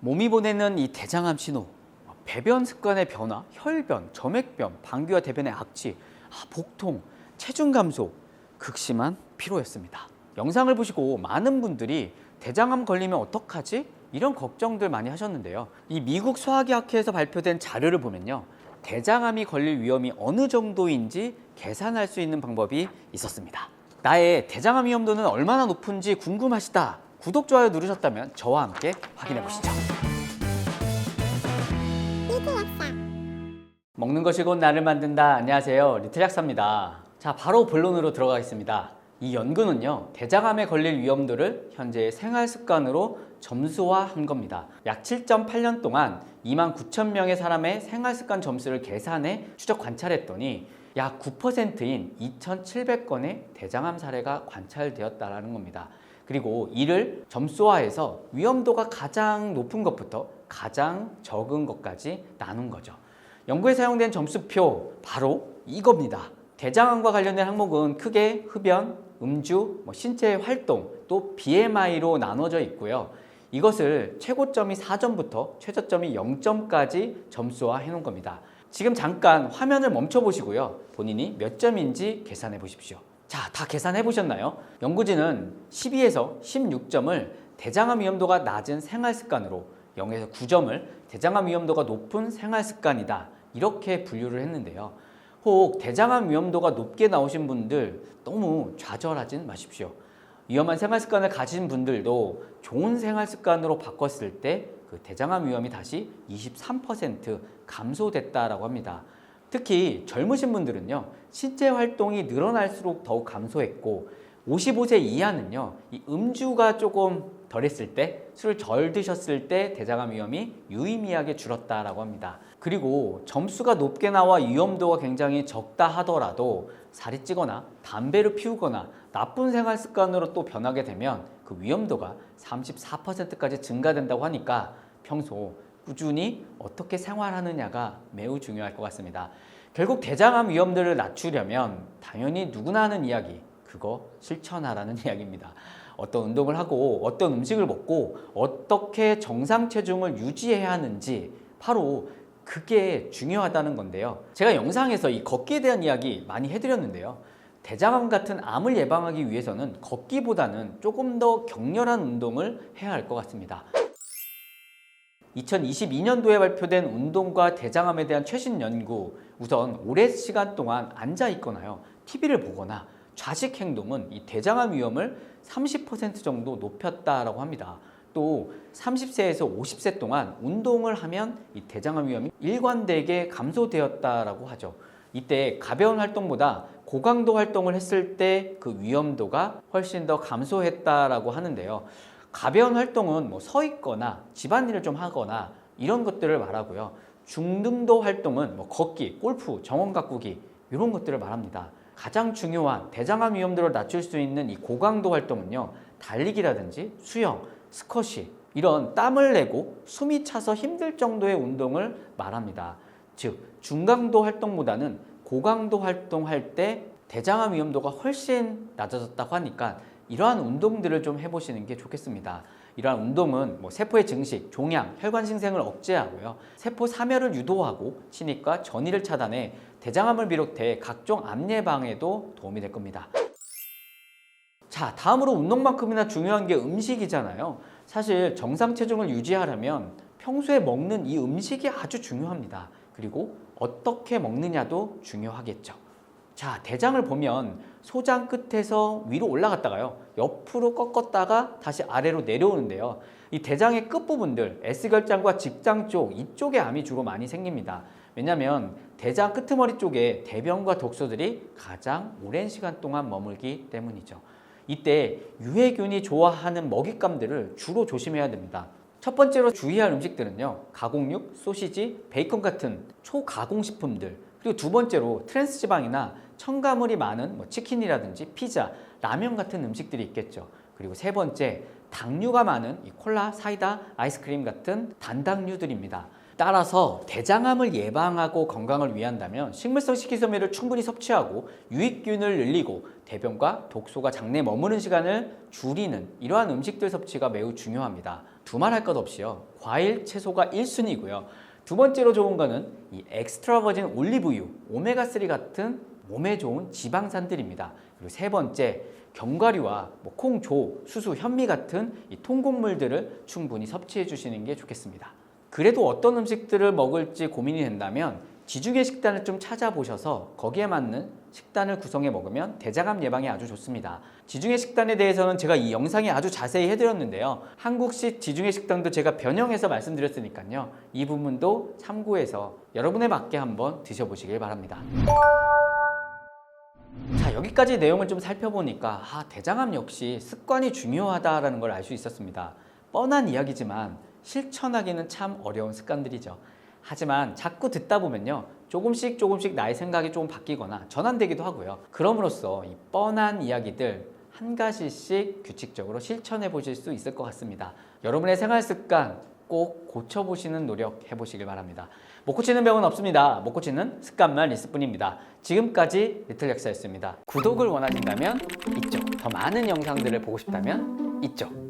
몸이 보내는 이 대장암 신호, 배변 습관의 변화, 혈변, 점액변, 방귀와 대변의 악취, 복통, 체중 감소, 극심한 피로였습니다. 영상을 보시고 많은 분들이 대장암 걸리면 어떡하지? 이런 걱정들 많이 하셨는데요. 이 미국 소화기학회에서 발표된 자료를 보면요. 대장암이 걸릴 위험이 어느 정도인지 계산할 수 있는 방법이 있었습니다. 나의 대장암 위험도는 얼마나 높은지 궁금하시다. 구독, 좋아요 누르셨다면 저와 함께 확인해 보시죠. 먹는 것이 곧 나를 만든다. 안녕하세요. 리틀 약사입니다. 자, 바로 본론으로 들어가겠습니다. 이 연구는요, 대장암에 걸릴 위험도를 현재의 생활 습관으로 점수화한 겁니다. 약 7.8년 동안 29,000명의 사람의 생활 습관 점수를 계산해 추적 관찰했더니 약 9%인 2,700건의 대장암 사례가 관찰되었다는 겁니다. 그리고 이를 점수화해서 위험도가 가장 높은 것부터 가장 적은 것까지 나눈 거죠. 연구에 사용된 점수표 바로 이겁니다. 대장암과 관련된 항목은 크게 흡연, 음주, 신체 활동, 또 BMI로 나눠져 있고요. 이것을 최고점이 4점부터 최저점이 0점까지 점수화해 놓은 겁니다. 지금 잠깐 화면을 멈춰 보시고요. 본인이 몇 점인지 계산해 보십시오. 자, 다 계산해 보셨나요? 연구진은 12에서 16점을 대장암 위험도가 낮은 생활 습관으로, 0에서 9점을 대장암 위험도가 높은 생활 습관이다. 이렇게 분류를 했는데요. 혹 대장암 위험도가 높게 나오신 분들 너무 좌절하진 마십시오. 위험한 생활 습관을 가진 분들도 좋은 생활 습관으로 바꿨을 때 그 대장암 위험이 다시 23% 감소됐다라고 합니다. 특히 젊으신 분들은요, 신체 활동이 늘어날수록 더욱 감소했고, 55세 이하는요, 이 음주가 조금 덜 했을 때, 술을 덜 드셨을 때 대장암 위험이 유의미하게 줄었다라고 합니다. 그리고 점수가 높게 나와 위험도가 굉장히 적다 하더라도 살이 찌거나 담배를 피우거나 나쁜 생활 습관으로 또 변하게 되면 그 위험도가 34%까지 증가된다고 하니까 평소 꾸준히 어떻게 생활하느냐가 매우 중요할 것 같습니다. 결국 대장암 위험도를 낮추려면 당연히 누구나 하는 이야기, 그거 실천하라는 이야기입니다. 어떤 운동을 하고 어떤 음식을 먹고 어떻게 정상 체중을 유지해야 하는지 바로 그게 중요하다는 건데요. 제가 영상에서 이 걷기에 대한 이야기 많이 해드렸는데요. 대장암 같은 암을 예방하기 위해서는 걷기보다는 조금 더 격렬한 운동을 해야 할 것 같습니다. 2022년도에 발표된 운동과 대장암에 대한 최신 연구, 우선 오랜 시간 동안 앉아 있거나요, TV를 보거나 좌식 행동은 이 대장암 위험을 30% 정도 높였다라고 합니다. 또 30세에서 50세 동안 운동을 하면 이 대장암 위험이 일관되게 감소되었다라고 하죠. 이때 가벼운 활동보다 고강도 활동을 했을 때 그 위험도가 훨씬 더 감소했다라고 하는데요. 가벼운 활동은 서 있거나 집안일을 좀 하거나 이런 것들을 말하고요. 중등도 활동은 걷기, 골프, 정원 가꾸기 이런 것들을 말합니다. 가장 중요한 대장암 위험도를 낮출 수 있는 이 고강도 활동은요, 달리기라든지 수영, 스쿼시 이런 땀을 내고 숨이 차서 힘들 정도의 운동을 말합니다. 즉 중강도 활동보다는 고강도 활동할 때 대장암 위험도가 훨씬 낮아졌다고 하니까 이러한 운동들을 좀 해보시는 게 좋겠습니다. 이러한 운동은 세포의 증식, 종양, 혈관 신생을 억제하고요, 세포 사멸을 유도하고 친익과 전이를 차단해 대장암을 비롯해 각종 암 예방에도 도움이 될 겁니다. 자, 다음으로 운동만큼이나 중요한 게 음식이잖아요. 사실 정상 체중을 유지하려면 평소에 먹는 이 음식이 아주 중요합니다. 그리고 어떻게 먹느냐도 중요하겠죠. 자, 대장을 보면 소장 끝에서 위로 올라갔다가요, 옆으로 꺾었다가 다시 아래로 내려오는데요. 이 대장의 끝부분들, S결장과 직장 쪽, 이쪽에 암이 주로 많이 생깁니다. 왜냐하면 대장 끄트머리 쪽에 대변과 독소들이 가장 오랜 시간 동안 머물기 때문이죠. 이때 유해균이 좋아하는 먹잇감들을 주로 조심해야 됩니다. 첫 번째로 주의할 음식들은요, 가공육, 소시지, 베이컨 같은 초가공식품들, 그리고 두 번째로 트랜스지방이나 첨가물이 많은 치킨이라든지 피자, 라면 같은 음식들이 있겠죠. 그리고 세 번째, 당류가 많은 이 콜라, 사이다, 아이스크림 같은 단당류들입니다. 따라서 대장암을 예방하고 건강을 위한다면 식물성 식이섬유를 충분히 섭취하고 유익균을 늘리고 대변과 독소가 장내에 머무는 시간을 줄이는 이러한 음식들 섭취가 매우 중요합니다. 두말할 것 없이요. 과일, 채소가 1순위고요. 두 번째로 좋은 거는 이 엑스트라 버진 올리브유, 오메가3 같은 몸에 좋은 지방산들입니다. 그리고 세 번째, 견과류와 콩, 조, 수수, 현미 같은 이 통곡물들을 충분히 섭취해 주시는 게 좋겠습니다. 그래도 어떤 음식들을 먹을지 고민이 된다면 지중해 식단을 좀 찾아보셔서 거기에 맞는 식단을 구성해 먹으면 대장암 예방에 아주 좋습니다. 지중해 식단에 대해서는 제가 이 영상에 아주 자세히 해드렸는데요. 한국식 지중해 식단도 제가 변형해서 말씀드렸으니까요. 이 부분도 참고해서 여러분에 맞게 한번 드셔보시길 바랍니다. 자, 여기까지 내용을 좀 살펴보니까 대장암 역시 습관이 중요하다는 걸 알 수 있었습니다. 뻔한 이야기지만 실천하기는 참 어려운 습관들이죠. 하지만 자꾸 듣다 보면요, 조금씩 나의 생각이 좀 바뀌거나 전환되기도 하고요. 그럼으로써 이 뻔한 이야기들 한 가지씩 규칙적으로 실천해 보실 수 있을 것 같습니다. 여러분의 생활 습관 꼭 고쳐보시는 노력 해보시길 바랍니다. 못 고치는 병은 없습니다. 못 고치는 습관만 있을 뿐입니다. 지금까지 리틀 약사였습니다. 구독을 원하신다면 이쪽, 더 많은 영상들을 보고 싶다면 이쪽.